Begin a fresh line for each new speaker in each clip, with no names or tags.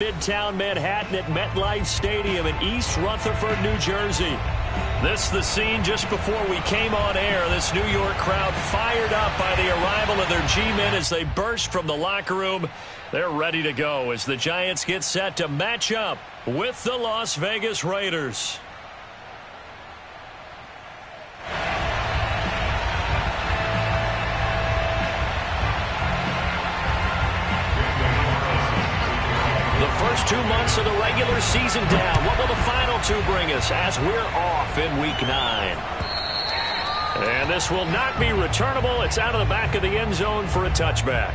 Midtown Manhattan at MetLife Stadium in East Rutherford, New Jersey. This is the scene just before we came on air. This New York crowd fired up by the arrival of their G-men as they burst from the locker room. They're ready to go as the Giants get set to match up with the Las Vegas Raiders. The first 2 months of the regular season down. What will the final two bring us as we're off in Week 9? And this will not be returnable. It's out of the back of the end zone for a touchback.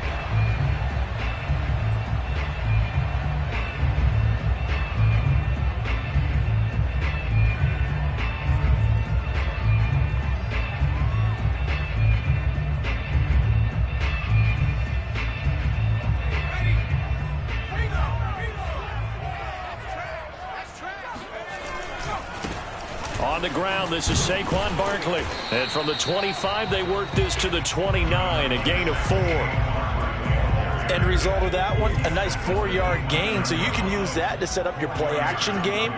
On the ground, this is Saquon Barkley. And from the 25, they work this to the 29, a gain of 4.
End result of that one, a nice 4-yard gain. So you can use that to set up your play-action game,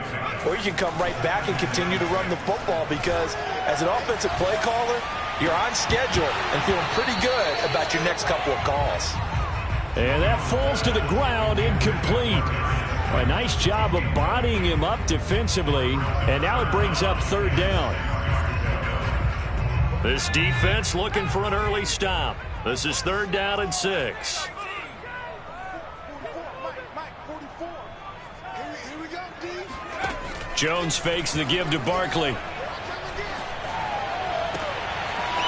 or you can come right back and continue to run the football because as an offensive play caller, you're on schedule and feeling pretty good about your next couple of calls.
And that falls to the ground, incomplete. A nice job of bodying him up defensively, and now it brings up third down. This defense looking for an early stop. This is third down and 6. Jones fakes the give to Barkley.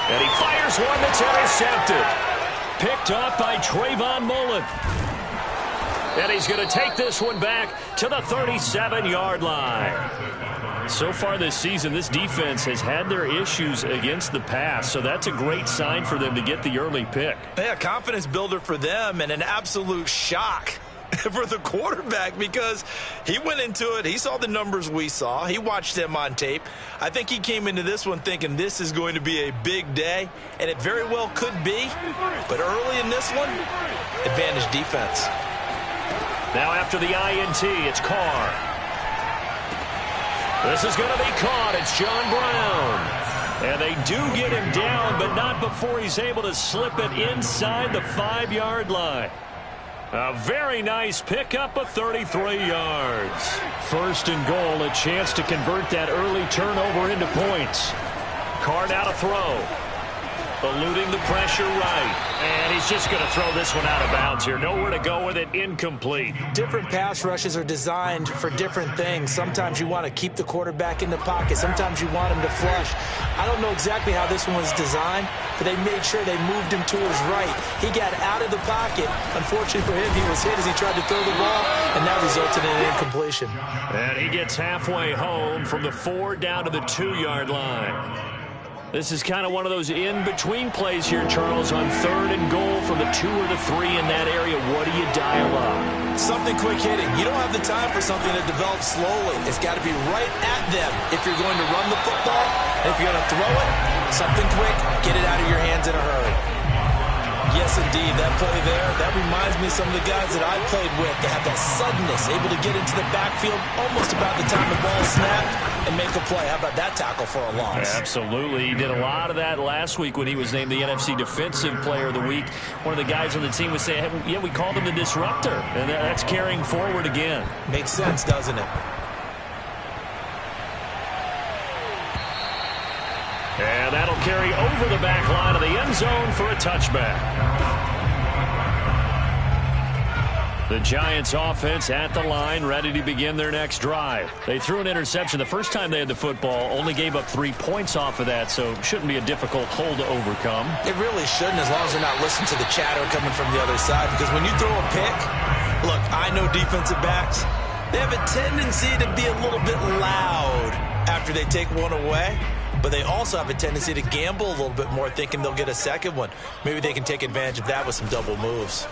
And he fires one that's intercepted. Picked off by Trayvon Mullen. And he's going to take this one back to the 37-yard line. So far this season, this defense has had their issues against the pass, so that's a great sign for them to get the early pick.
Yeah, confidence builder for them and an absolute shock for the quarterback because he went into it. He saw the numbers we saw. He watched them on tape. I think he came into this one thinking this is going to be a big day, and it very well could be. But early in this one, advantage defense.
Now after the INT, it's Carr. This is going to be caught. It's John Brown. And they do get him down, but not before he's able to slip it inside the 5-yard line. A very nice pickup of 33 yards. First and goal, a chance to convert that early turnover into points. Carr now to throw. Eluding the pressure right. And he's just going to throw this one out of bounds here. Nowhere to go with it. Incomplete.
Different pass rushes are designed for different things. Sometimes you want to keep the quarterback in the pocket. Sometimes you want him to flush. I don't know exactly how this one was designed, but they made sure they moved him to his right. He got out of the pocket. Unfortunately for him, he was hit as he tried to throw the ball, and that resulted in an incompletion.
And he gets halfway home from the 4 down to the 2-yard line. This is kind of one of those in-between plays here, Charles, on third and goal from the 2 or the 3 in that area. What do you dial up?
Something quick hitting. You don't have the time for something that develops slowly. It's got to be right at them if you're going to run the football. And if you're going to throw it, something quick, get it out of your hands in a hurry. Yes, indeed. That play there, that reminds me of some of the guys that I played with. They have that suddenness, able to get into the backfield almost about the time the ball snapped and make a play. How about that tackle for a loss?
Absolutely. He did a lot of that last week when he was named the NFC Defensive Player of the Week. One of the guys on the team was saying, hey, yeah, we called him the disruptor. And that's carrying forward again.
Makes sense, doesn't it?
And that'll carry over the back line of the end zone for a touchback. The Giants offense at the line, ready to begin their next drive. They threw an interception the first time they had the football, only gave up 3 points off of that, so shouldn't be a difficult hole to overcome.
It really shouldn't, as long as they're not listening to the chatter coming from the other side, because when you throw a pick, look, I know defensive backs, they have a tendency to be a little bit loud after they take one away. But they also have a tendency to gamble a little bit more, thinking they'll get a second one. Maybe they can take advantage of that with some double moves.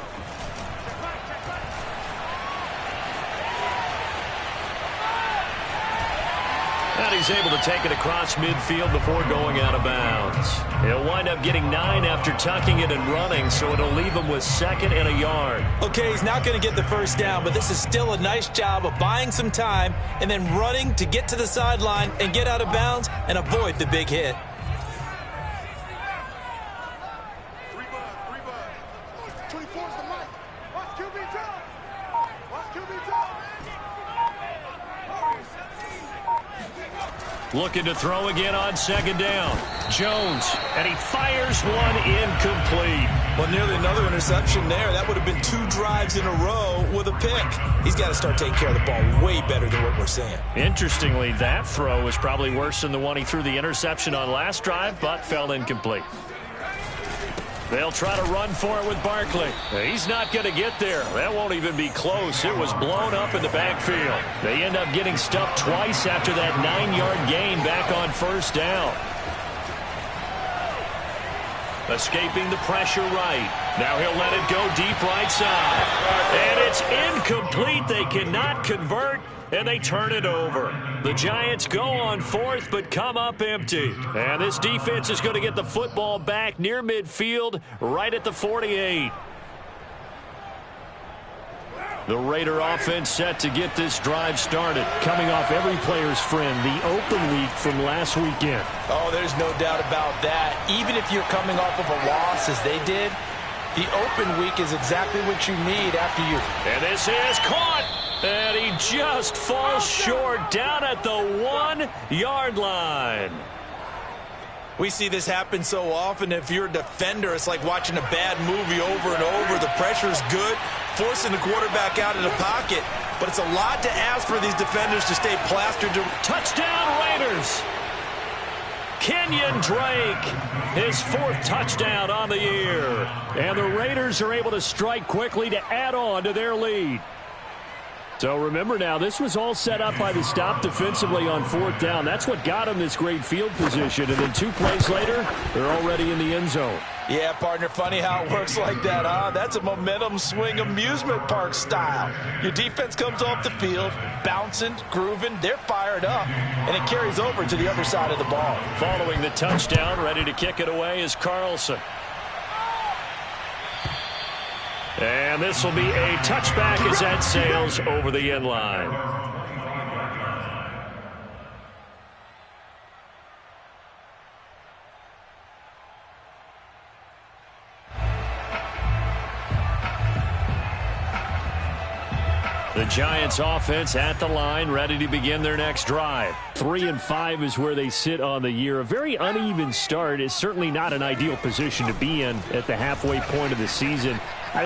And he's able to take it across midfield before going out of bounds. He'll wind up getting 9 after tucking it and running, so it'll leave him with 2nd and a yard.
Okay, he's not going to get the first down, but this is still a nice job of buying some time and then running to get to the sideline and get out of bounds and avoid the big hit.
Looking to throw again on 2nd down. Jones, and he fires one incomplete.
Well, nearly another interception there. That would have been 2 drives in a row with a pick. He's got to start taking care of the ball way better than what we're seeing.
Interestingly, that throw was probably worse than the one he threw the interception on last drive, but fell incomplete. They'll try to run for it with Barkley. He's not going to get there. That won't even be close. It was blown up in the backfield. They end up getting stuffed twice after that 9-yard gain back on 1st down. Escaping the pressure right. Now he'll let it go deep right side. And it's incomplete. They cannot convert, and they turn it over. The Giants go on 4th, but come up empty. And this defense is going to get the football back near midfield, right at the 48. The Raider offense set to get this drive started. Coming off every player's friend, the open week from last weekend.
Oh, there's no doubt about that. Even if you're coming off of a loss as they did, the open week is exactly what you need after you.
And this is caught. And he just falls short down at the 1-yard line.
We see this happen so often. If you're a defender, it's like watching a bad movie over and over. The pressure's good, forcing the quarterback out of the pocket. But it's a lot to ask for these defenders to stay plastered.
Touchdown, Raiders! Kenyon Drake, his 4th touchdown on the year. And the Raiders are able to strike quickly to add on to their lead. So remember now, this was all set up by the stop defensively on 4th down. That's what got them this great field position. And then 2 plays later, they're already in the end zone.
Yeah, partner, funny how it works like that, huh? That's a momentum swing amusement park style. Your defense comes off the field, bouncing, grooving, they're fired up, and it carries over to the other side of the ball.
Following the touchdown, ready to kick it away is Carlson. And this will be a touchback as that sails over the end line. The Giants offense at the line, ready to begin their next drive. 3-5 is where they sit on the year. A very uneven start is certainly not an ideal position to be in at the halfway point of the season.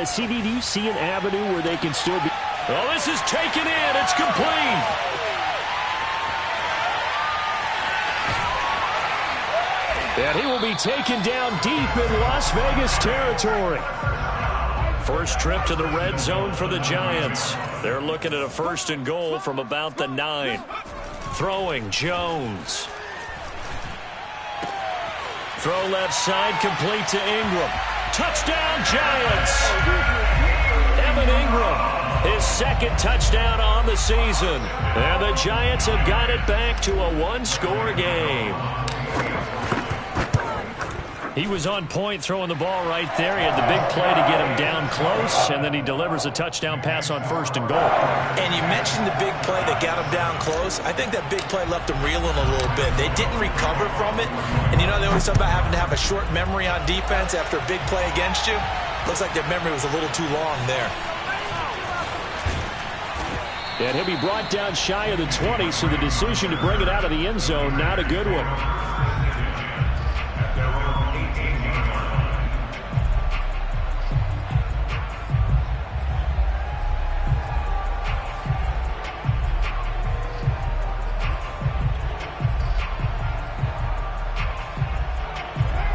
CD, do you see an avenue where they can still be? Oh, this is taken in. It's complete. And he will be taken down deep in Las Vegas territory. First trip to the red zone for the Giants. They're looking at a 1st and goal from about the 9. Throwing, Jones. Throw left side, complete to Ingram. Touchdown, Giants! Evan Ingram, his 2nd touchdown on the season. And the Giants have got it back to a 1-score game. He was on point throwing the ball right there. He had the big play to get him down close, and then he delivers a touchdown pass on 1st and goal.
And you mentioned the big play that got him down close. I think that big play left him reeling a little bit. They didn't recover from it. And you know, they always talk about having to have a short memory on defense after a big play against you. Looks like their memory was a little too long there.
And he'll be brought down shy of the 20, so the decision to bring it out of the end zone, not a good one.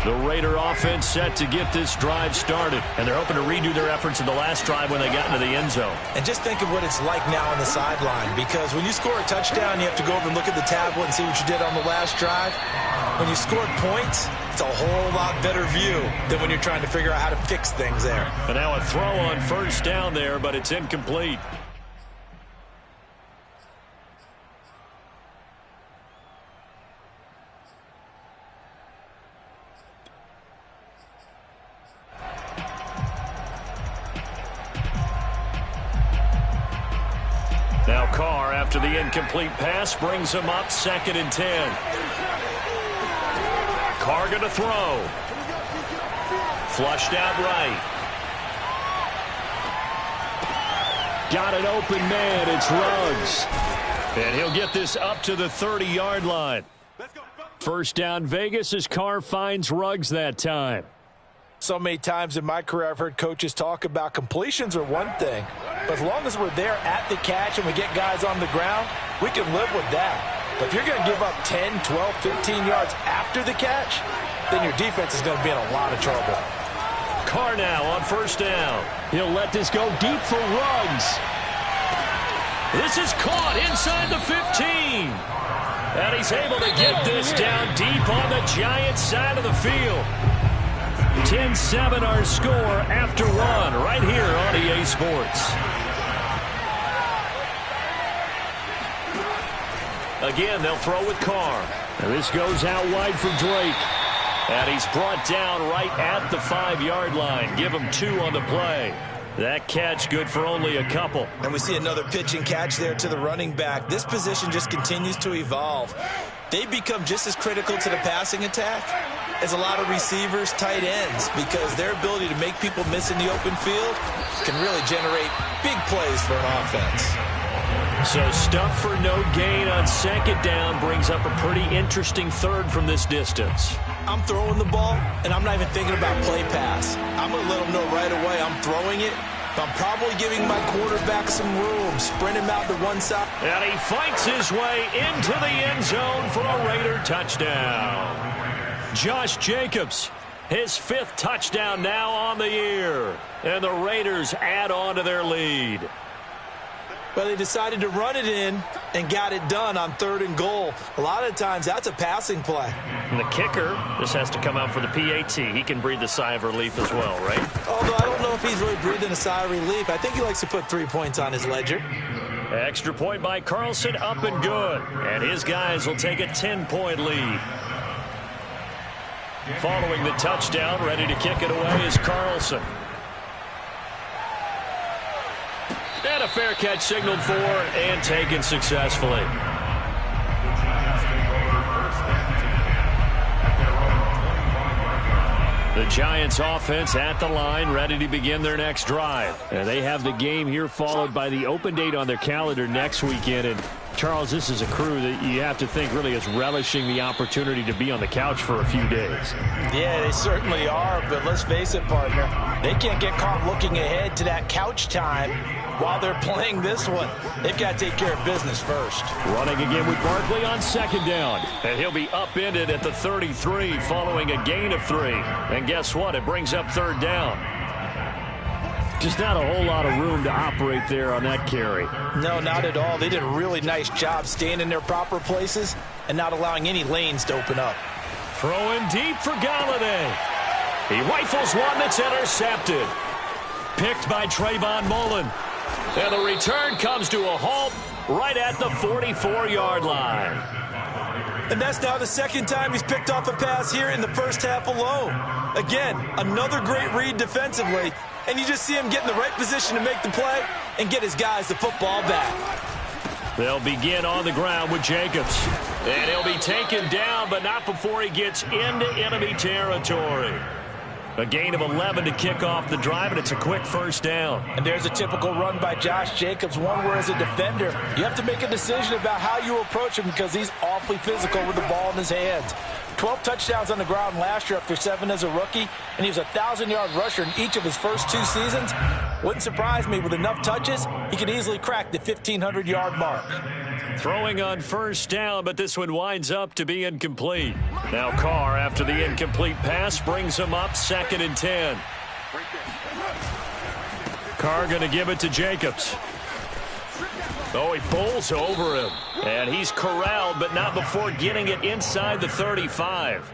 The Raider offense set to get this drive started. And they're hoping to redo their efforts in the last drive when they got into the end zone.
And just think of what it's like now on the sideline. Because when you score a touchdown, you have to go over and look at the tablet and see what you did on the last drive. When you scored points, it's a whole lot better view than when you're trying to figure out how to fix things there.
And now a throw on 1st down there, but it's incomplete. Now Carr, after the incomplete pass, brings him up 2nd and 10. Carr going to throw. Flushed out right. Got an open man. It's Ruggs. And he'll get this up to the 30-yard line. First down Vegas as Carr finds Ruggs that time.
So many times in my career I've heard coaches talk about completions are one thing, but as long as we're there at the catch and we get guys on the ground, we can live with that. But if you're going to give up 10, 12, 15 yards after the catch, then your defense is going to be in a lot of trouble.
Carr now on first down. He'll let this go deep for Ruggs. This is caught inside the 15. And he's able to get this down deep on the Giants side of the field. 10-7 our score after one right here on EA Sports. Again, they'll throw with Carr. And this goes out wide for Drake. And he's brought down right at the 5-yard line. Give him 2 on the play. That catch good for only a couple.
And we see another pitch and catch there to the running back. This position just continues to evolve. They become just as critical to the passing attack as a lot of receivers, tight ends, because their ability to make people miss in the open field can really generate big plays for an offense.
So stuff for no gain on 2nd down brings up a pretty interesting 3rd from this distance.
I'm throwing the ball, and I'm not even thinking about play pass. I'm going to let them know right away I'm throwing it, but I'm probably giving my quarterback some room, sprint him out to one side.
And he fights his way into the end zone for a Raider touchdown. Josh Jacobs, his 5th touchdown now on the year. And the Raiders add on to their lead.
Well, they decided to run it in and got it done on 3rd and goal. A lot of times, that's a passing play.
And the kicker, this has to come out for the PAT. He can breathe a sigh of relief as well, right?
Although I don't know if he's really breathing a sigh of relief. I think he likes to put 3 points on his ledger.
Extra point by Carlson, up and good. And his guys will take a 10-point lead. Following the touchdown, ready to kick it away is Carlson. And a fair catch signaled for and taken successfully. The Giants offense at the line, ready to begin their next drive. And they have the game here followed by the open date on their calendar next weekend. And Charles, this is a crew that you have to think really is relishing the opportunity to be on the couch for a few days.
Yeah, they certainly are, but let's face it, partner. They can't get caught looking ahead to that couch time while they're playing this one. They've got to take care of business first.
Running again with Barkley on 2nd down. And he'll be upended at the 33 following a gain of 3. And guess what? It brings up 3rd down. Just not a whole lot of room to operate there on that carry.
No, not at all. They did a really nice job staying in their proper places and not allowing any lanes to open up.
Throwing deep for Galladay. He rifles one that's intercepted. Picked by Trayvon Mullen. And the return comes to a halt right at the 44-yard line.
And that's now the 2nd time he's picked off a pass here in the first half alone. Again, another great read defensively. And you just see him get in the right position to make the play and get his guys the football back.
They'll begin on the ground with Jacobs. And he'll be taken down, but not before he gets into enemy territory. A gain of 11 to kick off the drive, and it's a quick first down.
And there's a typical run by Josh Jacobs, one where as a defender, you have to make a decision about how you approach him because he's awfully physical with the ball in his hands. 12 touchdowns on the ground last year after 7 as a rookie, and he was a 1,000-yard rusher in each of his first 2 seasons. Wouldn't surprise me with enough touches, he could easily crack the 1,500-yard mark.
Throwing on first down, but this one winds up to be incomplete. Now Carr, after the incomplete pass, brings him up 2nd and 10. Carr going to give it to Jacobs. Oh, he bowls over him. And he's corralled, but not before getting it inside the 35.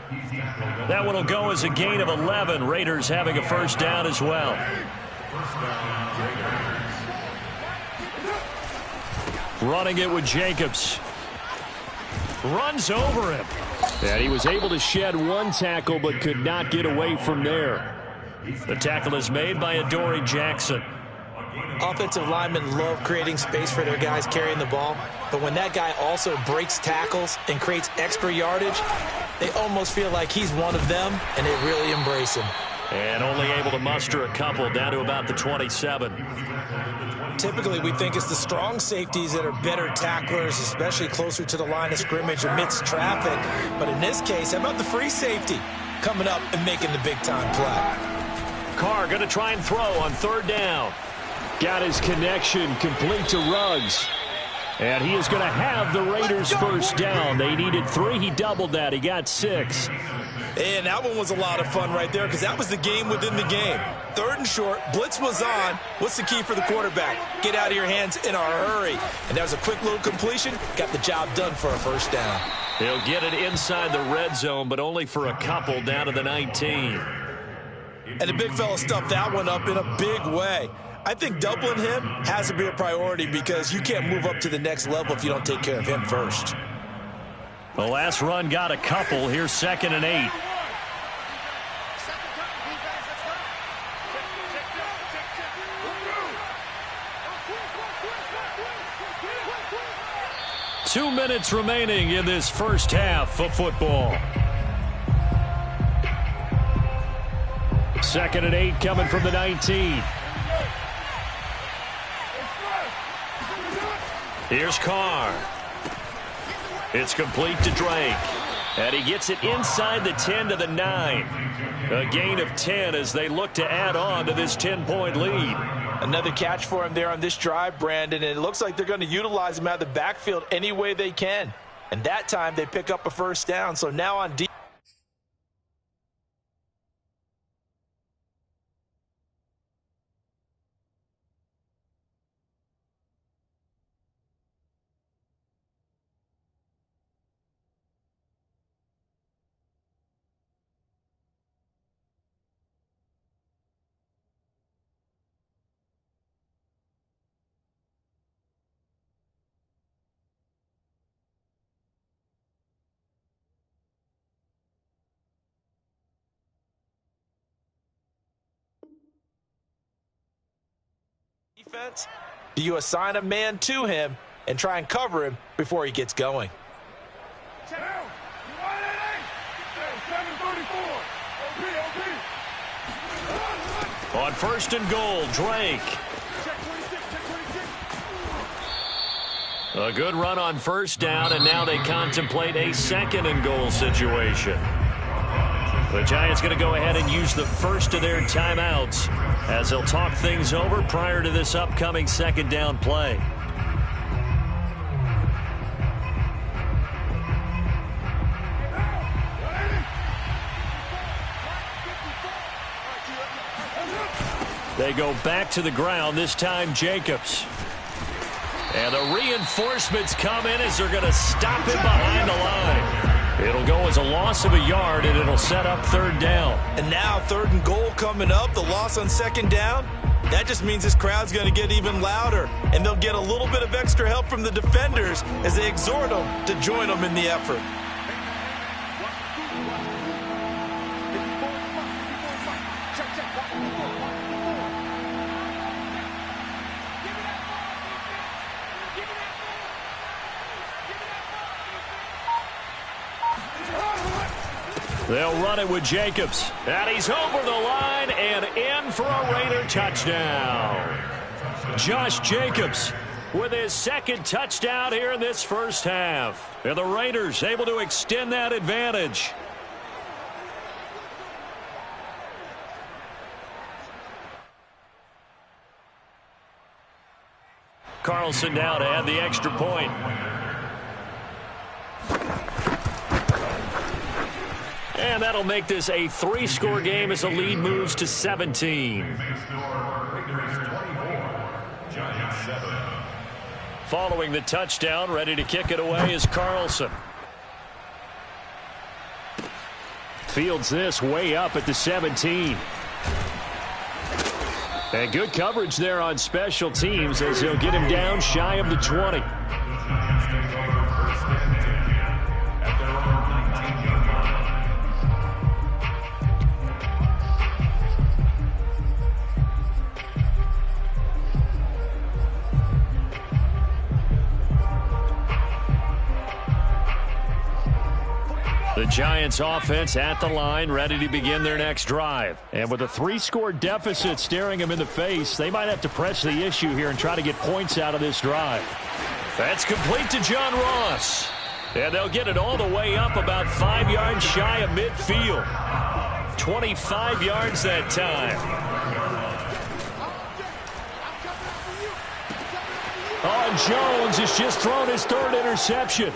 That one will go as a gain of 11. Raiders having a first down as well. Running it with Jacobs. Runs over him. And he was able to shed one tackle, but could not get away from there. The tackle is made by Adoree Jackson.
Offensive linemen love creating space for their guys carrying the ball, but when that guy also breaks tackles and creates extra yardage, they almost feel like he's one of them, and they really embrace him.
And only able to muster a couple down to about the 27.
Typically, we think it's the strong safeties that are better tacklers, especially closer to the line of scrimmage amidst traffic. But in this case, how about the free safety coming up and making the big-time play?
Carr going to try and throw on third down. Got his connection complete to Ruggs. And he is going to have the Raiders first down. They needed 3. He doubled that. He got 6.
And that one was a lot of fun right there because that was the game within the game. 3rd and short, blitz was on. What's the key for the quarterback? Get out of your hands in a hurry. And that was a quick little completion. Got the job done for a first down.
He'll get it inside the red zone, but only for a couple down to the 19.
And the big fella stuffed that one up in a big way. I think doubling him has to be a priority because you can't move up to the next level if you don't take care of him first.
The last run got a couple. Here's 2nd and 8. Two minutes remaining in this first half of football. 2nd and 8 coming from the 19. Here's Carr. It's complete to Drake. And he gets it inside the 10 to the 9. A gain of 10 as they look to add on to this 10-point lead.
Another catch for him there on this drive, Brandon, and it looks like they're going to utilize him out of the backfield any way they can. And that time they pick up a first down. So now on defense. Do you assign a man to him and try and cover him before he gets going?
On 1st and goal, Drake. A good run on first down, and now they contemplate a 2nd and goal situation. The Giants going to go ahead and use the first of their timeouts as they'll talk things over prior to this upcoming 2nd down play. They go back to the ground, this time Jacobs. And the reinforcements come in as they're going to stop him behind the line. It'll go as a loss of a yard, and it'll set up 3rd down.
And now 3rd and goal coming up, the loss on 2nd down. That just means this crowd's going to get even louder, and they'll get a little bit of extra help from the defenders as they exhort them to join them in the effort.
They'll run it with Jacobs. And he's over the line and in for a Raider touchdown. Josh Jacobs with his 2nd touchdown here in this first half. And the Raiders able to extend that advantage. Carlson now to add the extra point. And that'll make this a 3-score game as the lead moves to 17. Following the touchdown, ready to kick it away is Carlson. Fields this way up at the 17. And good coverage there on special teams as he'll get him down shy of the 20. The Giants offense at the line, ready to begin their next drive. And with a 3-score deficit staring them in the face, they might have to press the issue here and try to get points out of this drive. That's complete to John Ross. And they'll get it all the way up about 5 yards shy of midfield. 25 yards that time. Oh, Jones has just thrown his 3rd interception.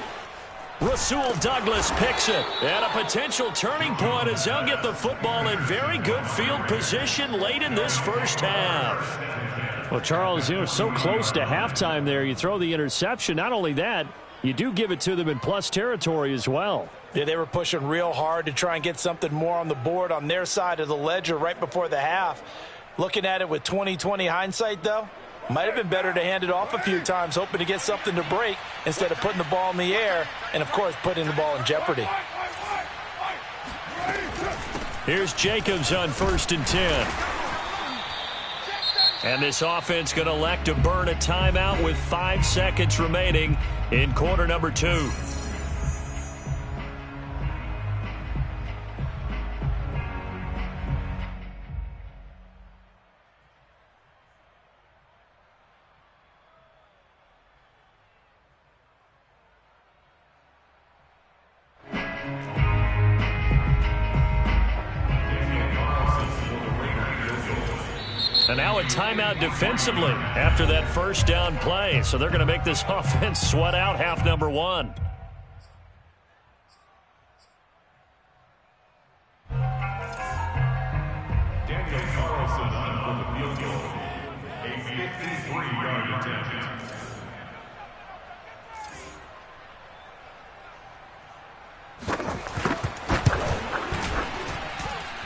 Rasul Douglas picks it. And a potential turning point as they'll get the football in very good field position late in this first half. Well, Charles, you know, so close to halftime there. You throw the interception. Not only that, you do give it to them in plus territory as well.
Yeah, they were pushing real hard to try and get something more on the board on their side of the ledger right before the half. Looking at it with 20/20 hindsight, though, might have been better to hand it off a few times, hoping to get something to break instead of putting the ball in the air and, of course, putting the ball in jeopardy.
Here's Jacobs on 1st and 10. And this offense going to elect to burn a timeout with 5 seconds remaining in quarter number 2. And now a timeout defensively after that first down play. So they're going to make this offense sweat out half number 1.
Daniel Carlson on for the field goal. A 53-yard attempt.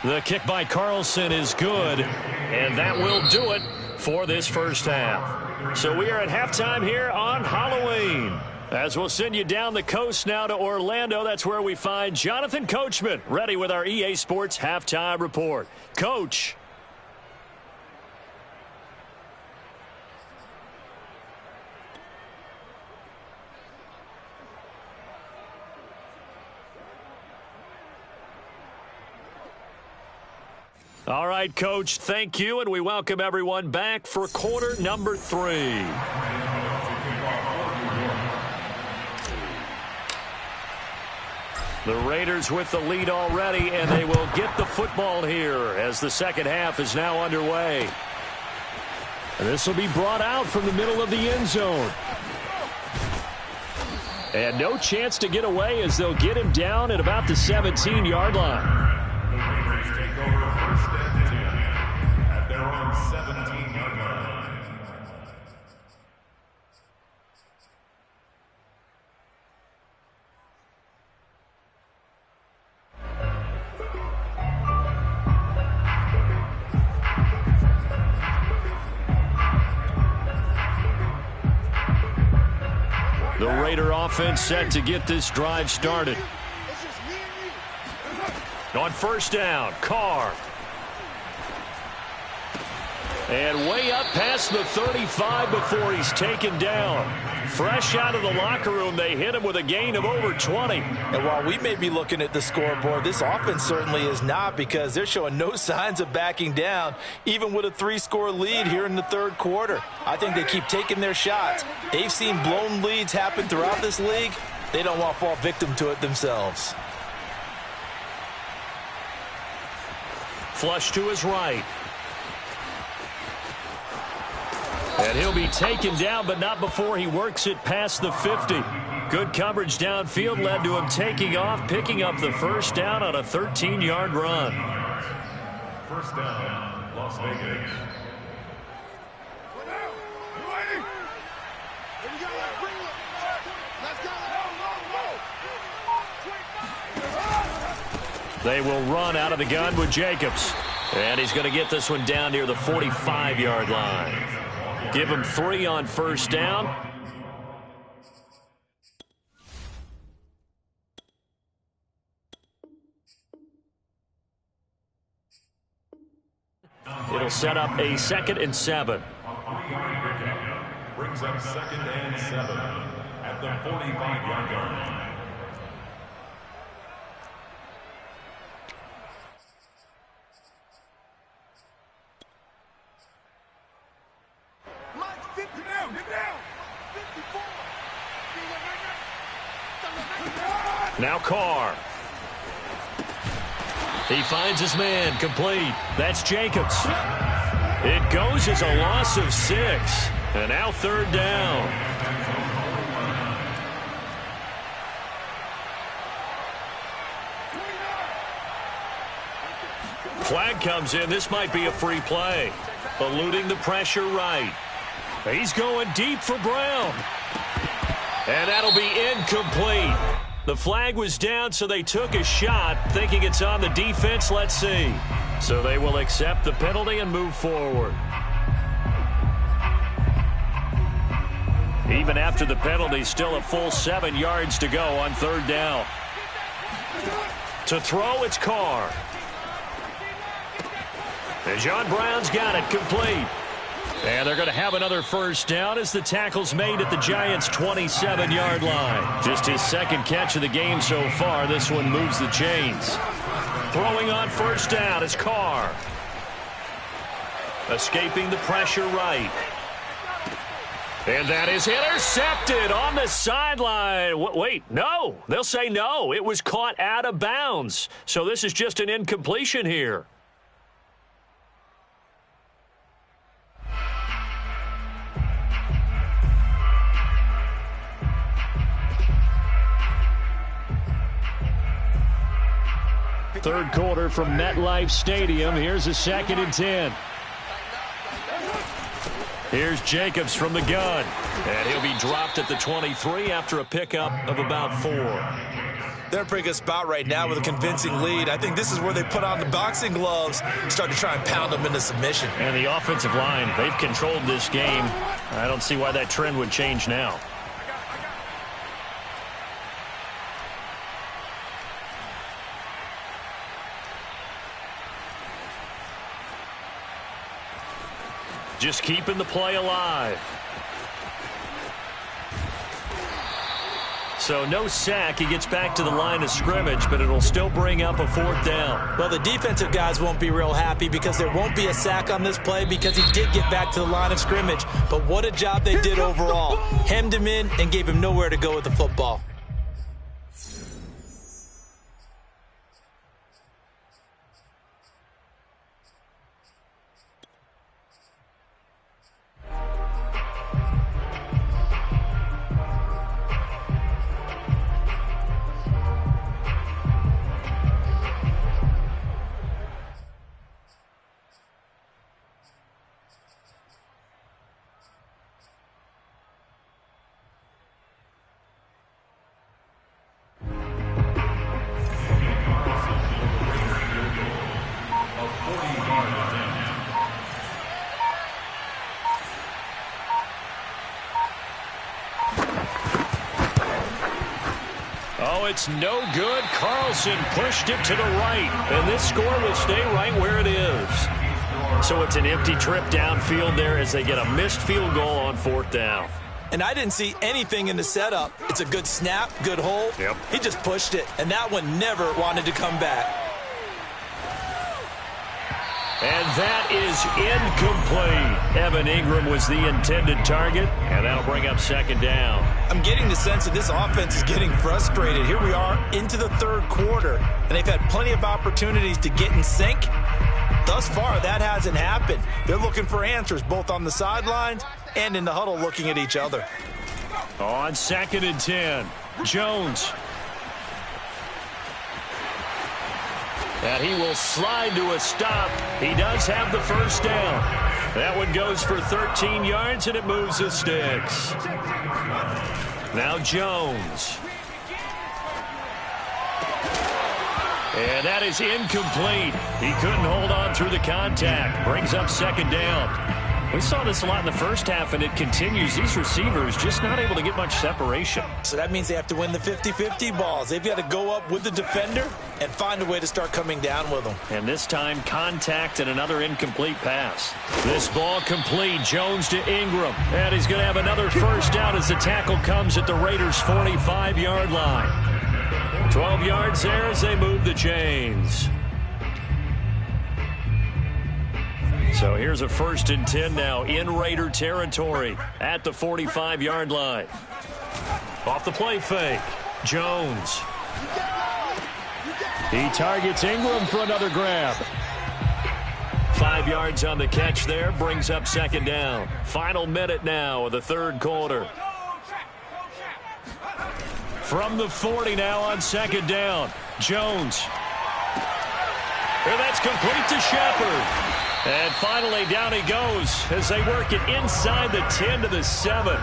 The kick by Carlson is good, and that will do it for this first half. So we are at halftime here on Halloween. As we'll send you down the coast now to Orlando, that's where we find Jonathan Coachman ready with our EA Sports Halftime Report. Coach. All right, Coach, thank you, and we welcome everyone back for quarter number 3. The Raiders with the lead already, and they will get the football here as the second half is now underway. And this will be brought out from the middle of the end zone. And no chance to get away as they'll get him down at about the 17-yard line. The Raider offense set to get this drive started. On first down, Carr. And way up past the 35 before he's taken down. Fresh out of the locker room, they hit him with a gain of over 20.
And while we may be looking at the scoreboard, this offense certainly is not, because they're showing no signs of backing down, even with a 3-score lead here in the third quarter. I think they keep taking their shots. They've seen blown leads happen throughout this league. They don't want to fall victim to it themselves.
Flush to his right. And he'll be taken down, but not before he works it past the 50. Good coverage downfield led to him taking off, picking up the first down on a 13-yard run.
First down, Las Vegas.
They will run out of the gun with Jacobs. And he's going to get this one down near the 45-yard line. Give him 3 on first down. It'll set up a 2nd and 7.
Brings up 2nd and 7 at the 45-yard line.
Now Carr. He finds his man, complete. That's Jacobs. It goes as a loss of 6. And now 3rd down. Flag comes in. This might be a free play. Eluding the pressure right. He's going deep for Brown. And that'll be incomplete. The flag was down, so they took a shot, thinking it's on the defense. Let's see. So they will accept the penalty and move forward. Even after the penalty, still a full 7 yards to go on 3rd down. To throw, it's Carr. And John Brown's got it, complete. And they're going to have another 1st down as the tackle's made at the Giants' 27-yard line. Just his 2nd catch of the game so far. This one moves the chains. Throwing on 1st down is Carr. Escaping the pressure right. And that is intercepted on the sideline. Wait, no. They'll say no. It was caught out of bounds. So this is just an incompletion here. Third quarter from MetLife Stadium. Here's a 2nd and 10. Here's Jacobs from the gun. And he'll be dropped at the 23 after a pickup of about 4.
They're in a pretty good spot right now with a convincing lead. I think this is where they put on the boxing gloves, start to try and pound them into submission.
And the offensive line, they've controlled this game. I don't see why that trend would change now. Just keeping the play alive. So no sack. He gets back to the line of scrimmage, but it'll still bring up a 4th down.
Well, the defensive guys won't be real happy because there won't be a sack on this play because he did get back to the line of scrimmage. But what a job they did overall. Hemmed him in and gave him nowhere to go with the football.
It's no good. Carlson pushed it to the right, and this score will stay right where it is. So it's an empty trip downfield there as they get a missed field goal on 4th down.
And I didn't see anything in the setup. It's a good snap, good hold.
Yep.
He just pushed it, and that one never wanted to come back.
And that is incomplete. Evan Ingram was the intended target, and that'll bring up 2nd down.
I'm getting the sense that this offense is getting frustrated. Here we are into the 3rd quarter, and they've had plenty of opportunities to get in sync. Thus far, that hasn't happened. They're looking for answers both on the sidelines and in the huddle looking at each other.
On 2nd and 10, Jones. And he will slide to a stop. He does have the 1st down. That one goes for 13 yards, and it moves the sticks. Now Jones. And that is incomplete. He couldn't hold on through the contact. Brings up 2nd down. We saw this a lot in the first half, and it continues. These receivers just not able to get much separation.
So that means they have to win the 50-50 balls. They've got to go up with the defender and find a way to start coming down with them.
And this time, contact and another incomplete pass. This ball complete. Jones to Ingram. And he's going to have another 1st down as the tackle comes at the Raiders' 45-yard line. 12 yards there as they move the chains. So here's a 1st and 10 now in Raider territory at the 45-yard line. Off the play fake. Jones. He targets Ingram for another grab. 5 yards on the catch there, brings up second down. Final minute now of the third quarter. From the 40 now on second down. Jones. And that's complete to Shepard. And finally down he goes as they work it inside the 10 to the 7.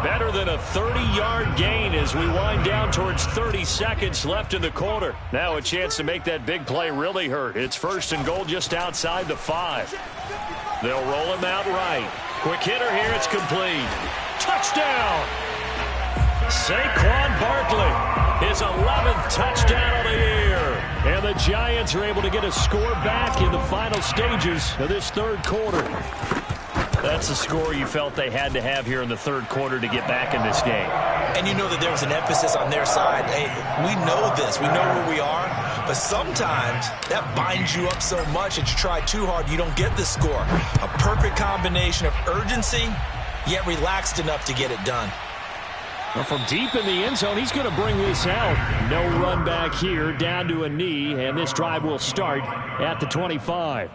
Better than a 30-yard gain as we wind down towards 30 seconds left in the quarter. Now a chance to make that big play really hurt. It's first and goal just outside the 5. They'll roll him out right. Quick hitter here. It's complete. Touchdown! Saquon Barkley, his 11th touchdown of the year. And the Giants are able to get a score back in the final stages of this third quarter. That's the score you felt they had to have here in the third quarter to get back in this game.
And you know that there was an emphasis on their side. Hey, we know this. We know where we are. But sometimes that binds you up so much that you try too hard, you don't get the score. A perfect combination of urgency, yet relaxed enough to get it done.
Well, from deep in the end zone, he's going to bring this out. No run back here, down to a knee, and this drive will start at the 25.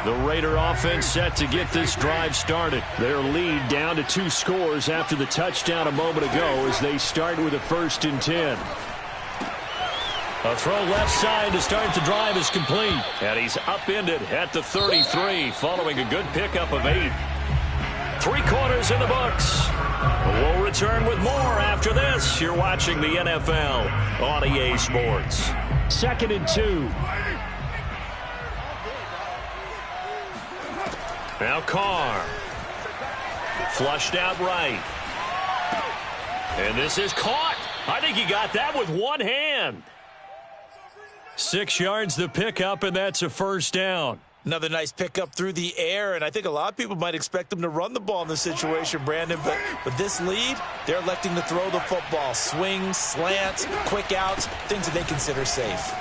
The Raider offense set to get this drive started. Their lead down to 2 scores after the touchdown a moment ago as they start with a 1st and 10. A throw left side to start the drive is complete. And he's upended at the 33 following a good pickup of 8. 3 quarters in the books. We'll return with more after this. You're watching the NFL on EA Sports. 2nd and 2. Now Carr. Flushed out right. And this is caught. I think he got that with one hand. 6 yards the pickup, and that's a first down.
Another nice pickup through the air, and I think a lot of people might expect them to run the ball in this situation, Brandon, but with this lead, they're electing to throw the football. Swings, slants, quick outs, things that they consider safe.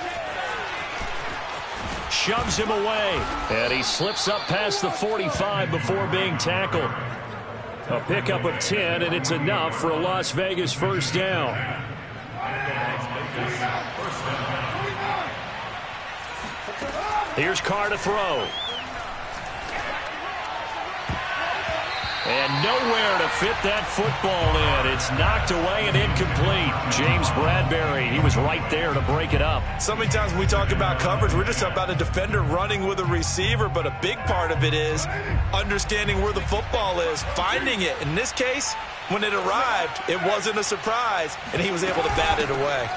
Shoves him away, and he slips up past the 45 before being tackled. A pickup of 10, and it's enough for a Las Vegas first down. Here's Carr to throw. And nowhere to fit that football in. It's knocked away and incomplete. James Bradbury, he was right there to break it up.
So many times when we talk about coverage, we're just about a defender running with a receiver, but a big part of it is understanding where the football is, finding it. In this case, when it arrived, it wasn't a surprise, and he was able to bat it away.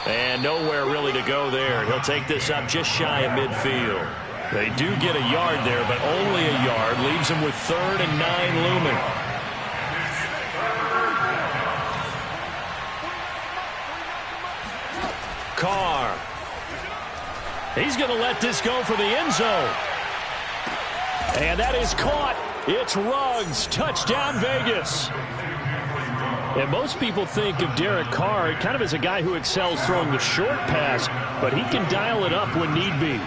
And nowhere really to go there. He'll take this up just shy of midfield. They do get a yard there, but only a yard. Leaves him with 3rd and 9 looming. Carr. He's going to let this go for the end zone. And that is caught. It's Ruggs. Touchdown, Vegas. And most people think of Derek Carr kind of as a guy who excels throwing the short pass, but he can dial it up when need be.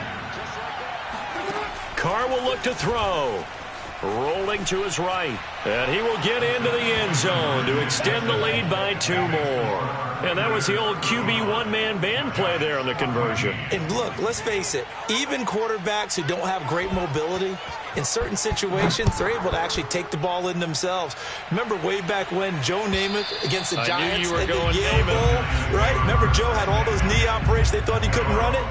Carr will look to throw. Rolling to his right. And he will get into the end zone to extend the lead by 2 more. And that was the old QB one-man band play there on the conversion.
And look, let's face it, even quarterbacks who don't have great mobility, in certain situations, they're able to actually take the ball in themselves. Remember way back when Joe Namath against the Giants at the Yale Bowl, right? Remember Joe had all those knee operations. They thought he couldn't run it.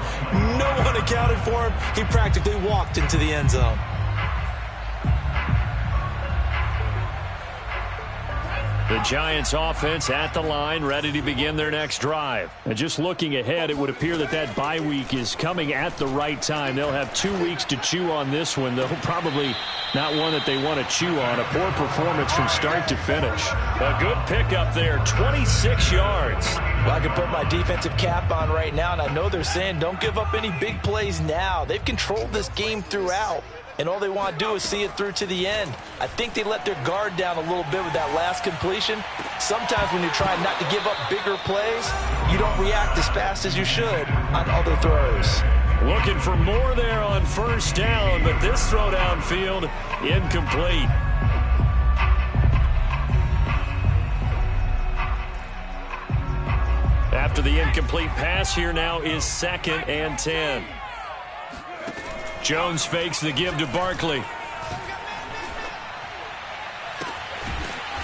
No one accounted for him. He practically walked into the end zone.
The Giants offense at the line, ready to begin their next drive. And just looking ahead, it would appear that that bye week is coming at the right time. They'll have 2 weeks to chew on this one, though probably not one that they want to chew on. A poor performance from start to finish. A good pickup there, 26 yards.
Well, I can put my defensive cap on right now, and I know they're saying don't give up any big plays now. They've controlled this game throughout, and all they want to do is see it through to the end. I think they let their guard down a little bit with that last completion. Sometimes when you're trying not to give up bigger plays, you don't react as fast as you should on other throws.
Looking for more there on first down, but this throw downfield incomplete. after the incomplete pass. Here now is 2nd and 10. Jones fakes the give to Barkley.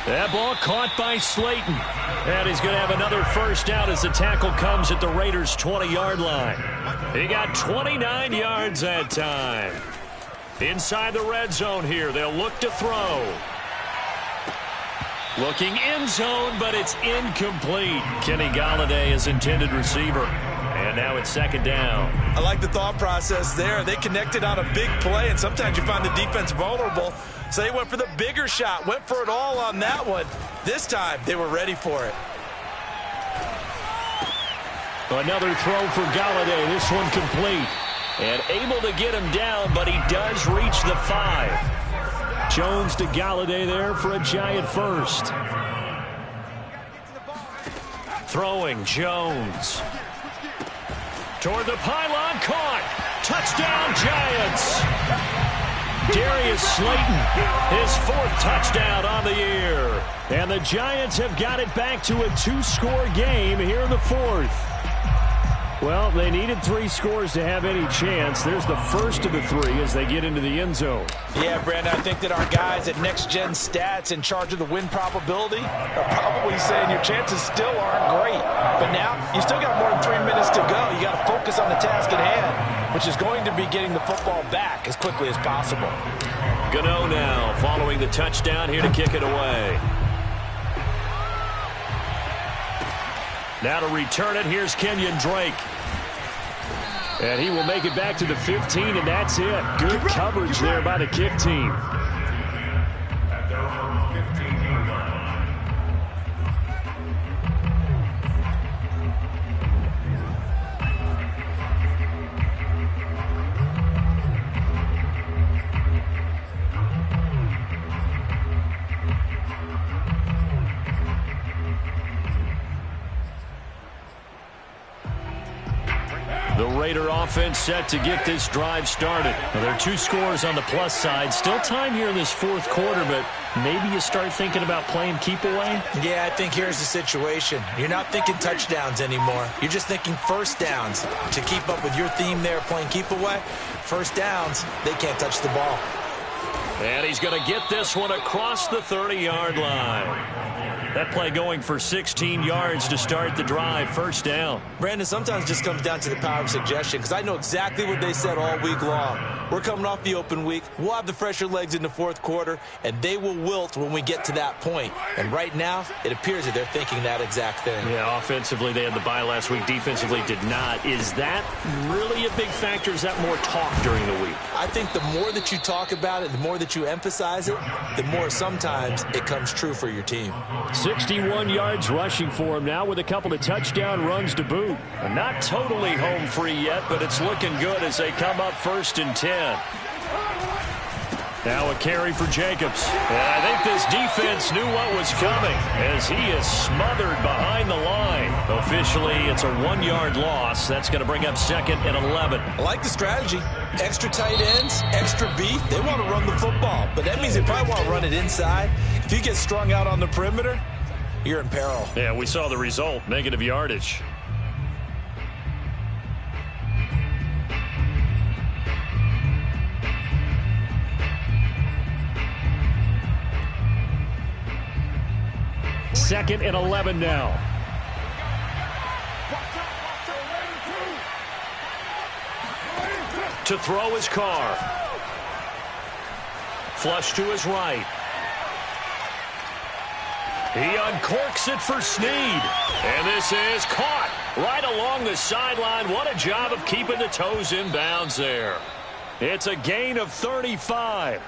That ball caught by Slayton. And he's going to have another first down as the tackle comes at the Raiders' 20-yard line. He got 29 yards that time. Inside the red zone here, they'll look to throw. Looking end zone, but it's incomplete. Kenny Golladay is intended receiver. And now it's 2nd down.
I like the thought process there. They connected on a big play, and sometimes you find the defense vulnerable. So they went for the bigger shot, went for it all on that one. This time, they were ready for it.
Another throw for Golladay. This one complete. And able to get him down, but he does reach the 5. Jones to Golladay there for a Giant first. Throwing Jones. Toward the pylon, caught. Touchdown, Giants. Darius Slayton, his 4th touchdown on the year. And the Giants have got it back to a 2-score game here in the 4th. Well, they needed 3 scores to have any chance. There's the first of the 3 as they get into the end zone.
Yeah, Brandon, I think that our guys at Next Gen Stats in charge of the win probability are probably saying your chances still aren't great. But now, you still got more than 3 minutes to go. You got to focus on the task at hand, which is going to be getting the football back as quickly as possible.
Gano now following the touchdown here to kick it away. Now to return it, here's Kenyon Drake. And he will make it back to the 15, and that's it. Good coverage there by the kick team.
At their own 15-yard line.
The Raider offense set to get this drive started. Well, there are 2 scores on the plus side. Still time here in this 4th quarter, but maybe you start thinking about playing keep away?
Yeah, I think here's the situation. You're not thinking touchdowns anymore. You're just thinking first downs. To keep up with your theme there, playing keep away, first downs, they can't touch the ball.
And he's going to get this one across the 30-yard line. That play going for 16 yards to start the drive. First down.
Brandon, sometimes it just comes down to the power of suggestion, because I know exactly what they said all week long. We're coming off the open week. We'll have the fresher legs in the 4th quarter, and they will wilt when we get to that point. And right now, it appears that they're thinking that exact thing.
Yeah, offensively, they had the bye last week. Defensively, did not. Is that really a big factor? Is that more talk during the week?
I think the more that you talk about it, the more that you emphasize it, the more sometimes it comes true for your team.
61 yards rushing for him now with a couple of touchdown runs to boot. And not totally home free yet, but it's looking good as they come up 1st and 10. Now a carry for Jacobs. And I think this defense knew what was coming as he is smothered behind the line. Officially, it's a 1-yard loss. That's going to bring up 2nd and 11.
I like the strategy. Extra tight ends, extra beef. They want to run the football, but that means they probably want to run it inside. If you get strung out on the perimeter, you're in peril.
Yeah, we saw the result. Negative yardage. Second and 11 now. To throw his car. Flush to his right. He uncorks it for Snead. And this is caught right along the sideline. What a job of keeping the toes in bounds there. It's a gain of 35.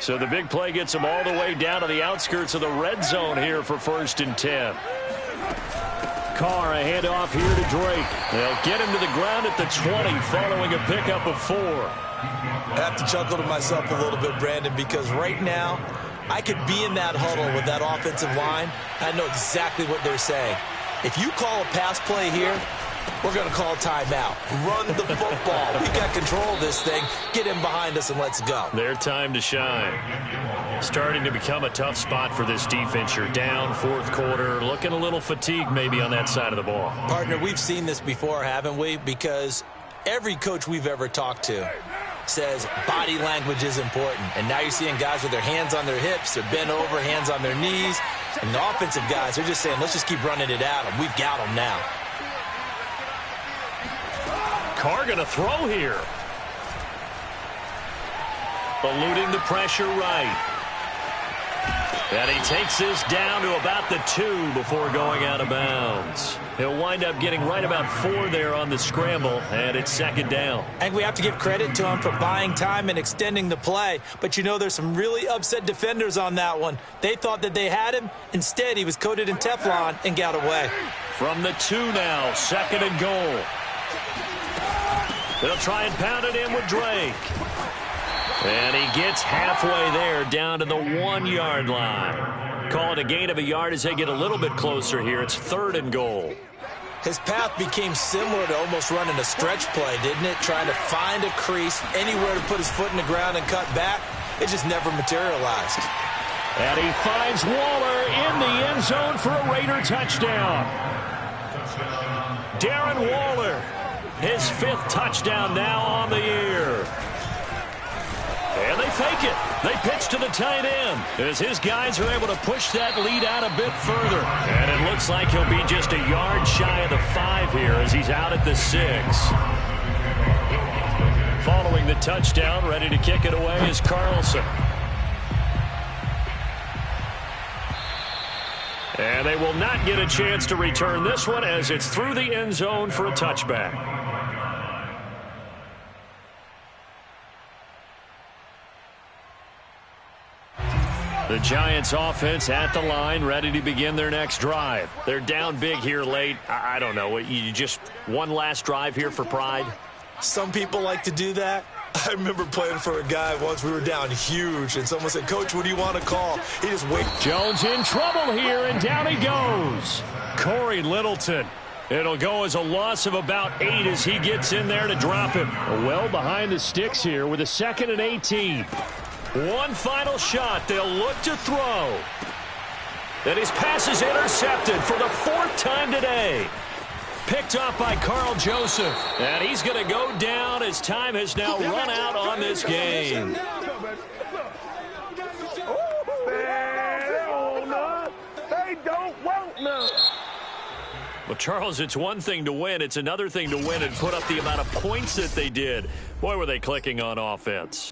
So the big play gets him all the way down to the outskirts of the red zone here for 1st and 10. Carr, a handoff here to Drake. They'll get him to the ground at the 20 following a pickup of 4.
I have to chuckle to myself a little bit, Brandon, because right now I could be in that huddle with that offensive line. I know exactly what they're saying. If you call a pass play here, We're going to call timeout. Run the football. We got control of this thing. Get him behind us and let's go.
Their time to shine. Starting to become a tough spot for this defense. You're down fourth quarter. Looking a little fatigued maybe on that side of the ball.
Partner, we've seen this before, haven't we? Because every coach we've ever talked to says body language is important. And now you're seeing guys with their hands on their hips, they're bent over, hands on their knees. And the offensive guys, they're just saying, let's just keep running it at them. We've got them now.
Carr going to throw here. Eluding the pressure right. And he takes this down to about the 2 before going out of bounds. He'll wind up getting right about 4 there on the scramble, and it's second down.
And we have to give credit to him for buying time and extending the play. But, you know, there's some really upset defenders on that one. They thought that they had him. Instead, he was coated in Teflon and got away.
From the 2 now, second and goal. They'll try and pound it in with Drake. And he gets halfway there down to the 1-yard line. Call it a gain of a yard as they get a little bit closer here. It's third and goal.
His path became similar to almost running a stretch play, didn't it? Trying to find a crease, anywhere to put his foot in the ground and cut back. It just never materialized.
And he finds Waller in the end zone for a Raider touchdown. Darren Waller, his 5th touchdown now on the year. And they fake it. They pitch to the tight end as his guys are able to push that lead out a bit further. And it looks like he'll be just a yard shy of the 5 here as he's out at the 6. Following the touchdown, ready to kick it away is Carlson. And they will not get a chance to return this one as it's through the end zone for a touchback. The Giants offense at the line, ready to begin their next drive. They're down big here late. I don't know. You just one last drive here for pride?
Some people like to do that. I remember playing for a guy once. We were down huge, and someone said, "Coach, what do you want to call?" He just waited.
Jones in trouble here, and down he goes. Corey Littleton. It'll go as a loss of about 8 as he gets in there to drop him. Well behind the sticks here with a 2nd and 18. One final shot. They'll look to throw. And his pass is intercepted for the 4th time today. Picked up by Carl Joseph. And he's going to go down as time has now run out on this game. Well, Charles, it's one thing to win. It's another thing to win and put up the amount of points that they did. Boy, were they clicking on offense.